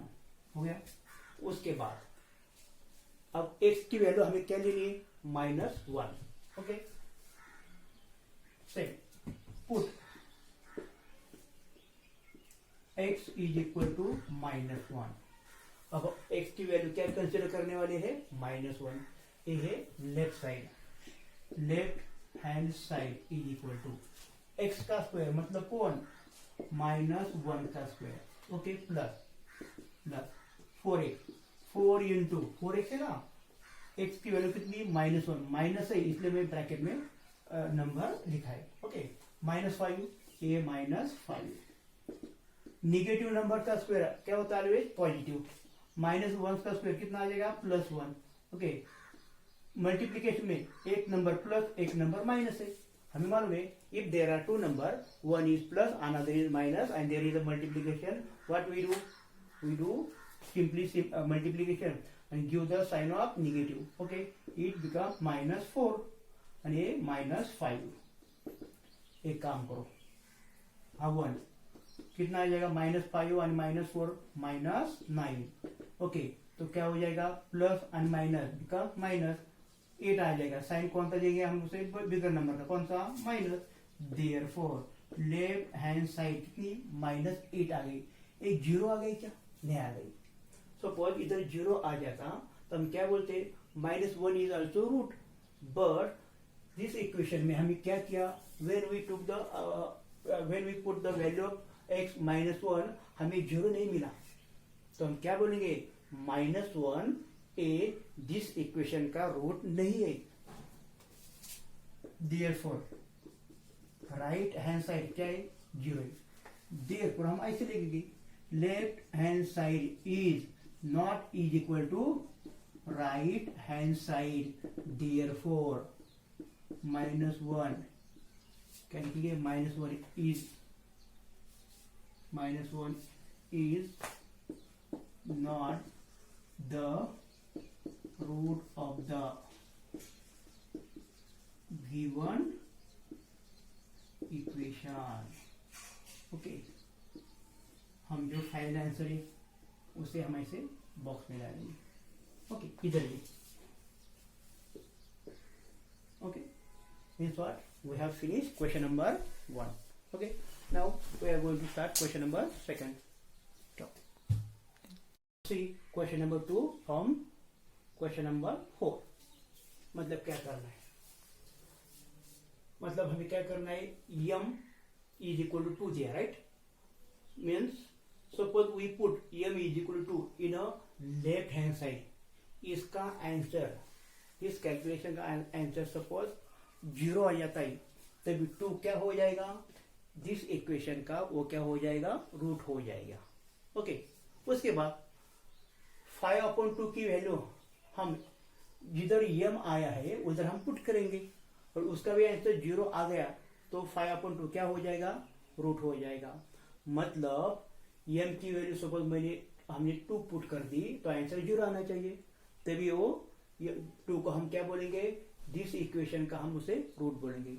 हो गया। उसके बाद अब x की वैल्यू हमें क्या लेनी है, -1, okay, same put x is equal to -1। अब x की वैल्यू क्या कंसिडर करने वाले हैं, -1। ये है left side, left hand side is equal to x का स्क्वायर मतलब कौन, -1 का square, okay, plus plus 4x, 4 into 4x है ना, x की वैल्यू कितनी -1, माइनस है इसलिए मैं ब्रैकेट में नंबर लिखा है, ओके, -5, ये -5। निगेटिव नंबर का स्क्वायर क्या होता है ऑलवेज पॉजिटिव, -1 का स्क्वायर कितना आ जाएगा +1, ओके, मल्टीप्लीकेशन में एक नंबर प्लस एक नंबर माइनस है, हमें मालूम है if there are 2 number, one is plus another is minus and there is a multiplication, what we do simply multiplication and give the sign of negative, okay, it becomes -4 and ये -5। एक काम करो, हाँ 1 कितना आ जाएगा -5 और -4 -9, ओके, तो क्या हो जाएगा प्लस एंड माइनस बिकम -8 आ जाएगा, साइन कौन सा देंगे हम उसे, बिगर नंबर का कौन सा minus, therefore left hand side कितनी -8 आ गई। एक 0 आ गई क्या, नहीं आ गई। सपोज इधर 0 आ जाता तो हम क्या बोलते, -1 is also root, but this equation में हमें क्या किया, when we put the value of x -1 हमें 0 नहीं मिला, तो हम क्या बोलेंगे, -1 ए दिस इक्वेशन का रूट नहीं है। देयरफॉर राइट हैंड साइड क्या है, 0 है। देयरफॉर हम ऐसे लिखेंगे, left hand side is not is equal to right hand side, therefore -1 क्या लिखेंगे, -1 is not the root of the given equation। Okay, हम जो फाइनल आंसर है उसे हम ऐसे बॉक्स में डालेंगे। ओके, इधर भी। Okay, means what we have finished question number 1। okay, now we are going to start question number 2। see question number 2 from question number 4। मतलब क्या करना है, मतलब हमें क्या करना है, m is equal to 2 दिया, right. Means suppose we put m is equal to 2 in a left hand side. इसका आंसर, इस कैलकुलेशन का आंसर सपोज 0 आ जाता है, तभी 2 क्या हो जाएगा, दिस इक्वेशन का वो क्या हो जाएगा, रूट हो जाएगा। ओके, उसके बाद 5/2 की वैल्यू हम जिधर m आया है उधर हम पुट करेंगे, और उसका भी आंसर 0 आ गया तो 5/2 क्या हो जाएगा, रूट हो जाएगा। मतलब m की वैल्यू सपोज हमने 2 पुट कर दी तो आंसर 0 आना चाहिए, तभी वो 2 को हम क्या बोलेंगे, दिस इक्वेशन का हम उसे रूट बोलेंगे।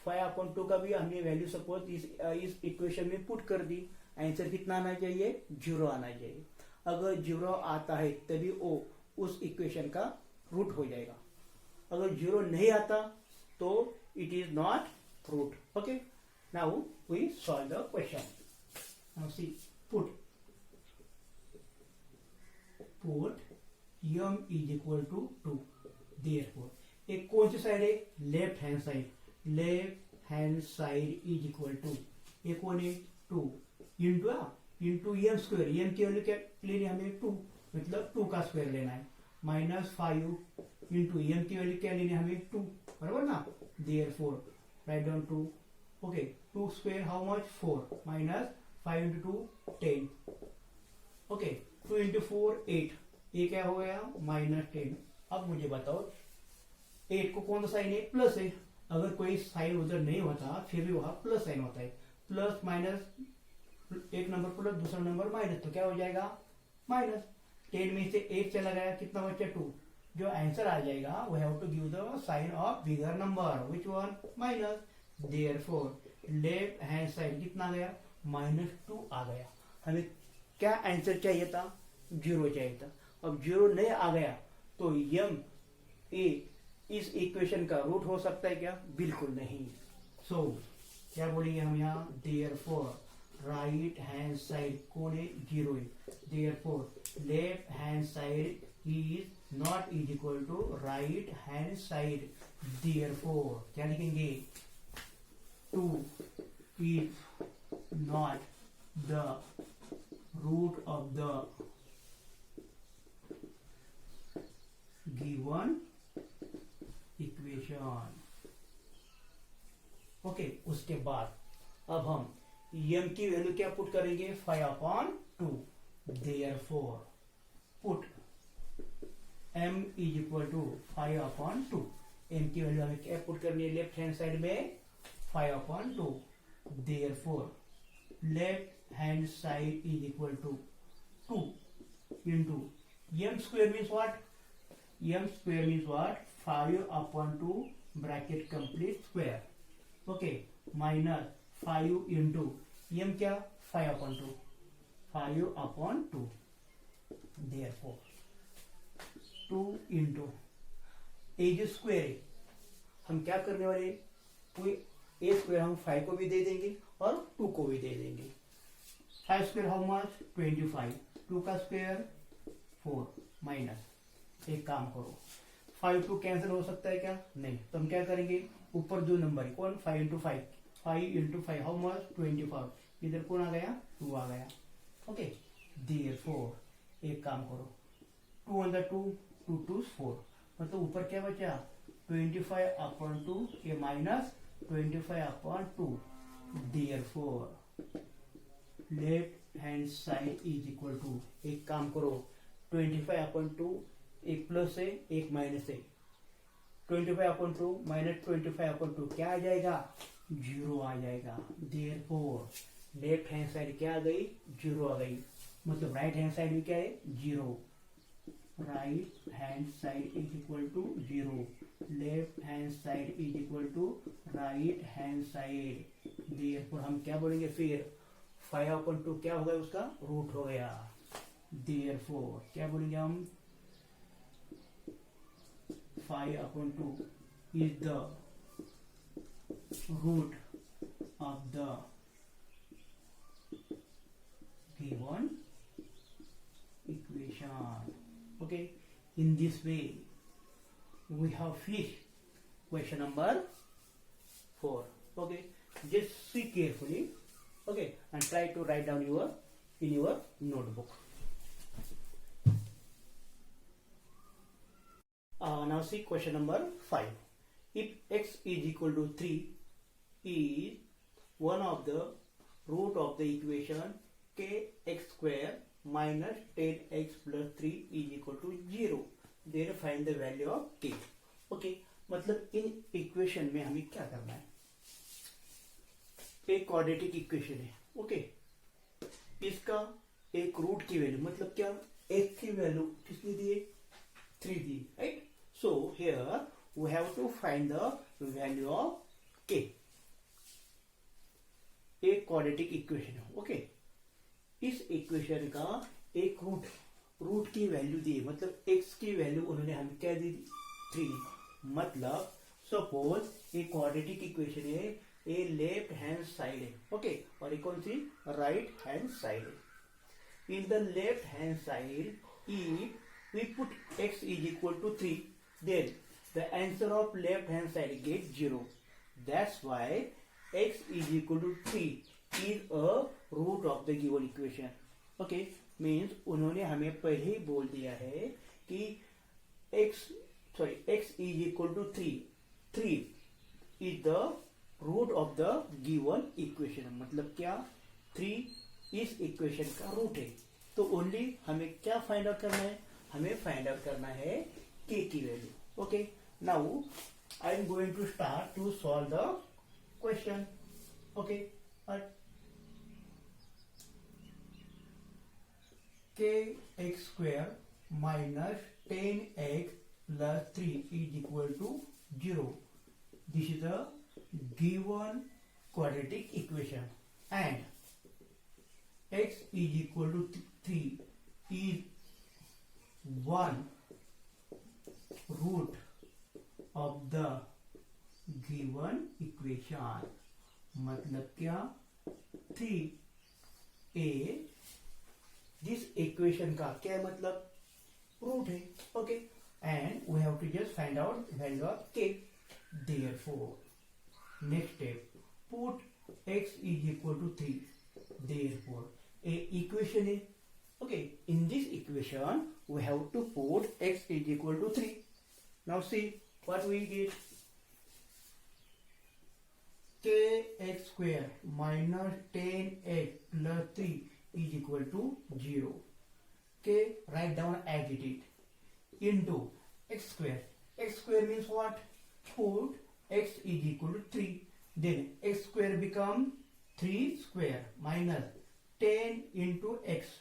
5/2 का भी हमने वैल्यू सपोज इस इक्वेशन में पुट कर दी, आंसर कितना आना चाहिए, 0 आना चाहिए। अगर 0 आता है तभी वो उस इक्वेशन का रूट हो जाएगा, अगर 0 नहीं आता तो it is not root. Okay, now we solve the question. Now see put m is equal to 2, therefore एक कौन सी साइड है, left hand side, left hand side is equal to, ये कौन है, 2 इंटू m स्क्वायर, m की value क्या लेनी है हमें, 2, मतलब 2 का स्क्वायर लेना है, -5 इंटू m की वैल्यू क्या लेनी है हमें, 2, बराबर ना। Therefore write down 2। Okay, 2 square how much, 4, -5 into 2 10। Okay, 2 into 4 8, ये क्या हो गया, -10। अब मुझे बताओ 8 को कौन सा साइन है, प्लस है, अगर कोई साइन उधर नहीं होता फिर भी वहां प्लस साइन होता है, प्लस माइनस, एक नंबर प्लस दूसरा नंबर माइनस, तो क्या हो जाएगा, माइनस। 10 में से 8 चला गया, कितना बचा, 2। जो आंसर आ जाएगा we have to give the sign of bigger number, which one, minus. Therefore left hand side कितना गया, -2 आ गया। हमें क्या आंसर चाहिए था, 0 चाहिए था। अब 0 नहीं आ गया तो m a इस इक्वेशन का रूट हो सकता है क्या, बिल्कुल नहीं। सो क्या बोलेंगे हम यहाँ, देयरफॉर राइट हैंड साइड कौन है, 0 है, therefore left hand side is not is equal to right hand side, therefore क्या लिखेंगे, 2 is not the root of the given equation. Okay, उसके बाद अब हम m की वैल्यू क्या पुट करेंगे, 5/2। Therefore put m is equal to 5/2। m की वैल्यू हमें क्या पुट करनी है, लेफ्ट हैंड साइड में 5/2। Therefore left hand side is equal to 2 into m square means what, m square means what, 5/2 bracket complete square। Okay, minus 5 into m क्या, 5/2, 5/2। Therefore 2 into a जो square है, हम क्या करने वाले, कोई a स्क्वायर हम 5 को भी दे देंगे और 2 को भी दे देंगे। 5 स्क्वायर हाउ मच, 25, 2 का स्क्वायर 4, माइनस, एक काम करो 5 2 कैंसिल हो सकता है क्या, नहीं, तो हम क्या करेंगे, ऊपर जो नंबर है कौन, 5 इंटू 5, 5 इंटू 5 हाउ मच, 25, इधर कौन आ गया, 2 आ गया। ओके, देयरफॉर एक काम करो, 2 on the 2, 2 2 4, मतलब ऊपर क्या बचा 25/2 ये minus 25/2, therefore left hand side is equal to, एक काम करो 25/2 एक प्लस है एक माइनस है, 25/2 माइनस 25/2 क्या आ जाएगा 0 आ जाएगा, देयरफॉर लेफ्ट हैंड साइड क्या आ गई 0 आ गई, मतलब राइट हैंड साइड में क्या है 0, right hand side is equal to 0, left hand side is equal to right hand side, therefore हम क्या बोलेंगे फिर 5/2 क्या हो गया उसका रूट हो गया, देयरफॉर क्या बोलेंगे हम 5/2 is the root of the given equation. Okay, in this way we have finished question number 4. Okay, just see carefully, okay, and try to write down in your notebook. Now see question number 5. If x is equal to 3 is one of the root of the equation kx square minus 10x plus 3 is equal to 0, then find the value of k. Okay, मतलब in equation में हमें क्या करना है, एक quadratic equation है, okay, इसका एक रूट की वैल्यू मतलब क्या x की वैल्यू किसने दिए 3 दी, right. So here we have to find the value of k. एक क्वाड्रेटिक इक्वेशन है, ओके, इस इक्वेशन का एक रूट की वैल्यू दी, मतलब x की वैल्यू उन्होंने हमें क्या दी 3, मतलब सपोज एक क्वाड्रेटिक इक्वेशन है, ये लेफ्ट हैंड साइड है, ओके, और ये कौन सी राइट हैंड साइड है. In the left hand side if we put x is equal to 3, then the answer of left hand side gets 0. That's why x is equal to 3 is a root of the given equation. Okay, means उन्होंने हमें पहले ही बोल दिया है कि x is equal to 3 is the root of the given equation. मतलब क्या 3 इस इक्वेशन का रूट है, तो ओनली हमें क्या फाइंड आउट करना है, हमें फाइंड आउट करना है k की value. Okay, now I am going to start to solve the question. Okay, kx square minus 10x plus 3 is equal to 0. This is a given quadratic equation, and x is equal to 3 is one root of the given equation. मतलब क्या 3a this equation का क्या मतलब root है, okay, and we have to just find out value of k. Therefore next step, put x is equal to 3. Therefore a equation है, okay, in this equation we have to put x is equal to 3. Now see what we get, kx square minus 10x plus 3 is equal to 0. k write down as it is into x square. X square means what, put x is equal to 3, then x square become 3 square minus 10 into x,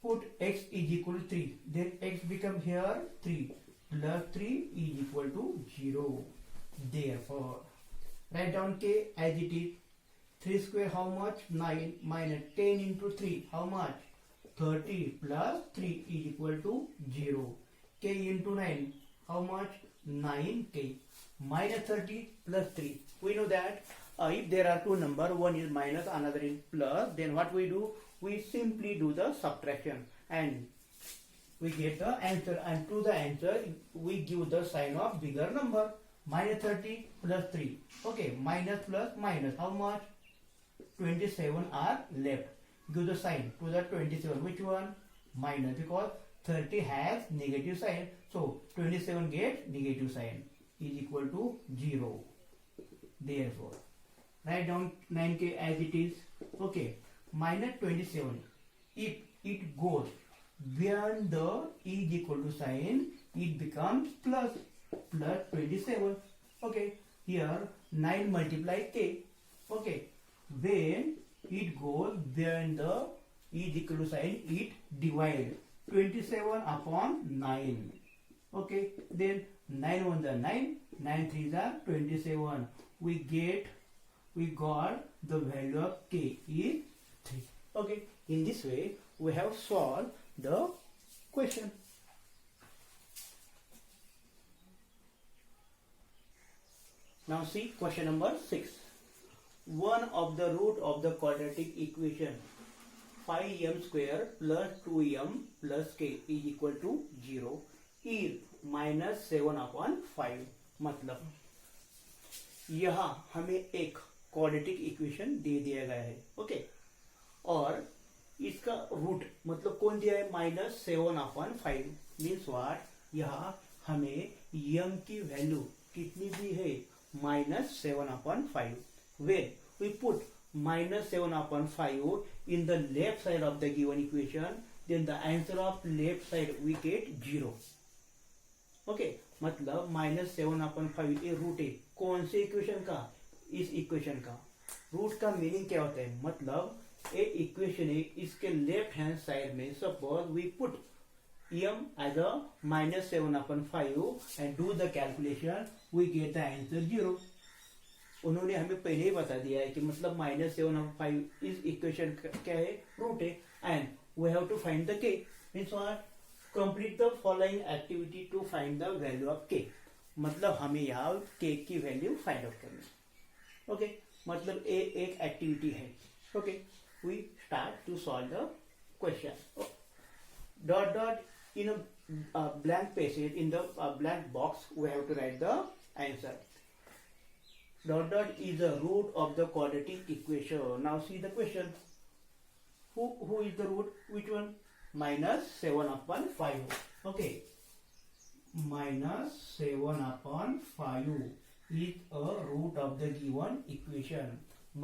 put x is equal to 3, then x become here 3 plus 3 is equal to 0. Therefore write down k as it is. 3 square how much, 9, minus 10 into 3 how much, 30 plus 3 is equal to 0. k into 9 how much, 9k, minus 30 plus 3. We know that if there are two numbers, one is minus, another is plus, then what we do, we simply do the subtraction and we get the answer, and to the answer we give the sign of bigger number. Minus 30 plus 3, okay, minus plus minus how much, 27 are left. Give the sign to the 27, which one, minus, because 30 has negative sign. So 27 get negative sign is equal to 0. Therefore, write down 9k as it is. Okay, minus 27. If it goes beyond the is equal to sign, it becomes plus 27. Okay, here 9 multiply k. Okay, when it goes beyond the is equal to sign, it divide 27 upon 9. Okay, then 9 1 the 9, 9 3 the 27. We got the value of k is 3. Okay, in this way we have solved the question. Now see question number 6. One of the root of the quadratic equation 5m square plus 2m plus k is equal to 0 is minus 7 upon 5. मतलब यहाँ हमें एक quadratic equation दे दिया गया है. Okay, और इसका root मतलब कौन दिया है, माइनस 7 अपॉन 5. मीन्स व्हाट, यहाँ हमें यम की वैल्यू कितनी दी है, minus 7 upon 5. When we put minus 7 upon 5 in the left side of the given equation, then the answer of left side we get 0. Okay, मतलब minus 7 upon 5 ये root है कौन से इक्वेशन का, इस इक्वेशन का. रूट का मीनिंग क्या होता है, मतलब ये इक्वेशन है, इसके लेफ्ट हैंड साइड में suppose we put m as a minus 7 upon 5 and do the calculation, we get the answer 0. उन्होंने हमें पहले ही बता दिया है कि मतलब माइनस 7 अपॉन 5 इस इक्वेशन क्या है, रूट है, and we have to find the k. Means what, complete the following activity to find the value of k. मतलब हमें यहाँ के की वैल्यू फाइंड आउट करनी है. ओके, मतलब ए एक एक्टिविटी है. Okay, we start to solve the question. Dot dot in a blank passage, in the blank box we have to write the answer. Dot dot is the root of the quadratic equation. Now see the question. Who is the root? Which one? Minus 7 upon 5. Okay. Minus 7 upon 5 is a root of the given equation.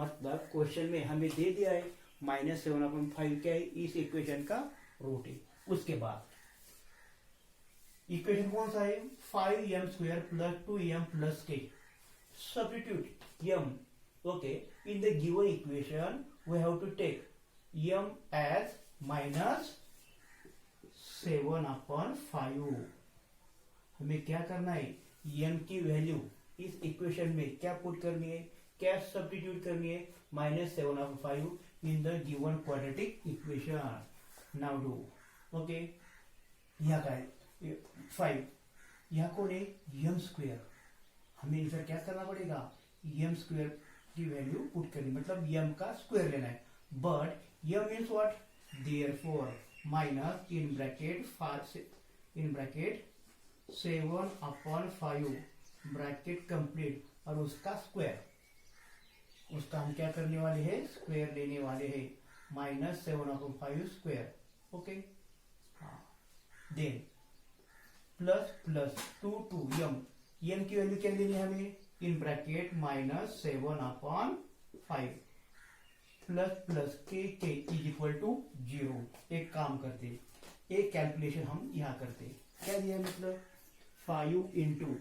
मतलब question में हमें दे दिया है minus 7 upon 5 क्या है, इस equation का root है. उसके बाद इक्वेशन कौन सा है, 5m square plus 2m plus k. Substitute m. Okay, in the given equation we have to take m as minus 7 upon 5. हमें क्या करना है, m की वैल्यू इस इक्वेशन में क्या पुट करनी है, क्या सब्स्टिट्यूट करनी है, minus 7 upon 5 in the given quadratic equation. Now do. Okay, यहाँ का है 5, यहाँ कौन है, m स्क्वायर. हमें इधर क्या करना पड़ेगा, m स्क्वायर की वैल्यू पुट करनी, मतलब m का स्क्वायर लेना है. But m means what, therefore minus in bracket 7 upon 5 bracket complete और उसका स्क्वायर, उसका हम क्या करने वाले हैं, स्क्वायर लेने वाले हैं. Minus 7 upon 5 square. Okay, then plus plus 2 m की वैल्यू क्या लेनी है हमें, इन bracket minus 7 upon 5 plus plus k is equal to 0. एक काम करते, एक कैलकुलेशन हम यहाँ करते, क्या दिया मतलब 5 इंटू,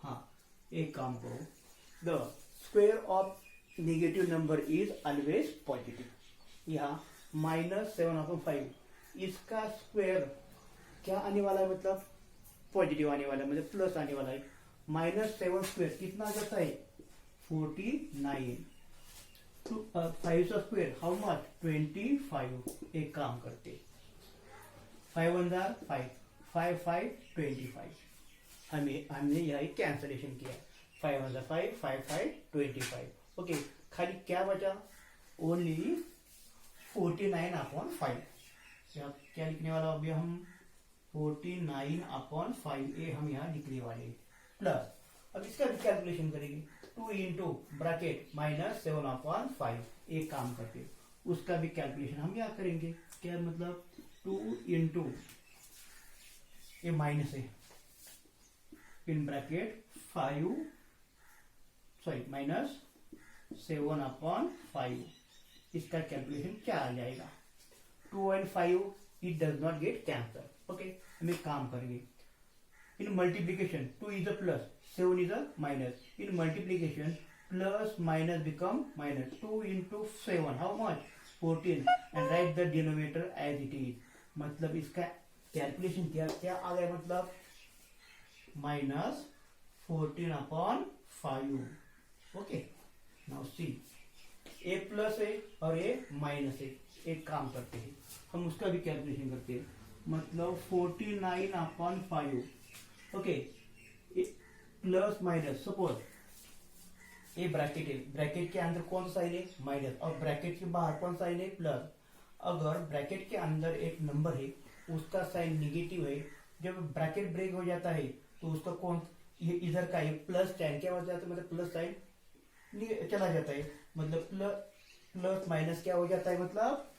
हाँ एक काम करो, the square of negative number is always positive. यहाँ माइनस 7 अपॉन 5 इसका स्क्वायर क्या आने वाला है, मतलब पॉजिटिव आने वाला है, मतलब प्लस आने वाला है. माइनस 7 स्क्वायर कितना आ जाता है, 49. 5 का स्क्वायर हाउ मच, 25. एक काम करते, 5 1 5, 5 5 25. हमने यहाँ कैंसलेशन किया, 5 1 5, 5 5 25. ओके, खाली क्या बचा, ओनली 49 अपॉन 5. क्या लिखने वाला अभी हम, 49 अपॉन 5 ये हम यहाँ लिखने वाले. प्लस अब इसका भी कैलकुलेशन करेंगे, 2 इंटू ब्रैकेट माइनस 7 अपॉन 5. एक काम करके उसका भी कैलकुलेशन हम यहाँ करेंगे, क्या मतलब 2 इंटू ये माइनस है, इन ब्रैकेट 5 सॉरी माइनस 7/5, इसका कैलकुलेशन क्या आ जाएगा? 2 and 5 it does not get cancel. Okay, हम एक काम करेंगे. In multiplication 2 is a plus, 7 is a minus. In multiplication, plus minus become minus. 2 into 7, how much? 14. And write the denominator as it is. मतलब इसका calculation क्या आ गया? मतलब -14/5. Okay, now see, ए plus है और ए माइनस है. एक काम करते हैं, हम उसका भी कैलकुलेशन करते हैं. मतलब 49/5. ओके, प्लस माइनस, सपोज ये ब्रैकेट है, ब्रैकेट के अंदर कौन सा साइन है? माइनस, और ब्रैकेट के बाहर कौन सा साइन है? प्लस. अगर ब्रैकेट के अंदर एक नंबर है, उसका साइन निगेटिव है, जब ब्रैकेट ब्रेक हो जाता है तो उसका कौन, ये इधर का ये प्लस साइन क्या हो जाता है? मतलब प्लस साइन चला जाता है, मतलब प्लस माइनस क्या हो जाता है? मतलब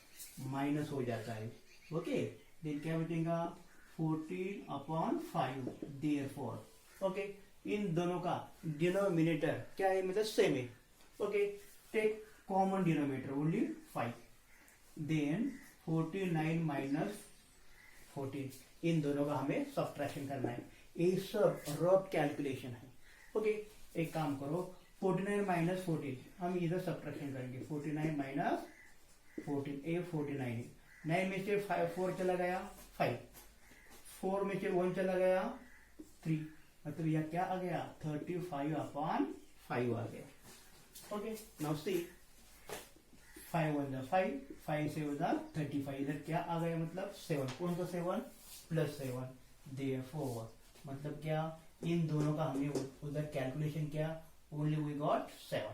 माइनस हो जाता है. ओके, देन क्या बचेगा? 14/5. देयरफॉर ओके, इन दोनों का डिनोमिनेटर क्या है? मतलब सेम है. Okay, take common denominator only 5. Then 49 minus 14, इन दोनों का हमें सब्ट्रैक्शन करना है. ये सब रफ कैलकुलेशन है. ओके, एक काम करो, 49 माइनस 14 हम इधर सब्ट्रैक्शन करेंगे. 49 माइनस 14, ए 49 है. 9 में से 4 चला गया 5, 4 में से 1 चला गया 3, मतलब यह क्या आ गया? 35/5 आ गया. ओके, नाउ सी, 5 1 जा 5, 5 से 35, इधर क्या आ गया? मतलब 7. कौन सा 7? प्लस 7. देयरफॉर मतलब क्या? इन दोनों का हमने उधर कैलकुलेशन किया, ओनली वी गॉट 7.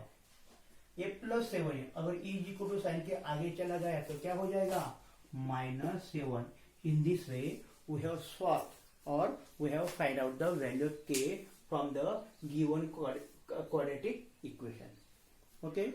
ये प्लस 7 है, अगर इज इक्वल टू साइन के आगे चला गया तो क्या हो जाएगा? -7. In this way we have solved or we have find out the value k from the given quadratic equation. Okay.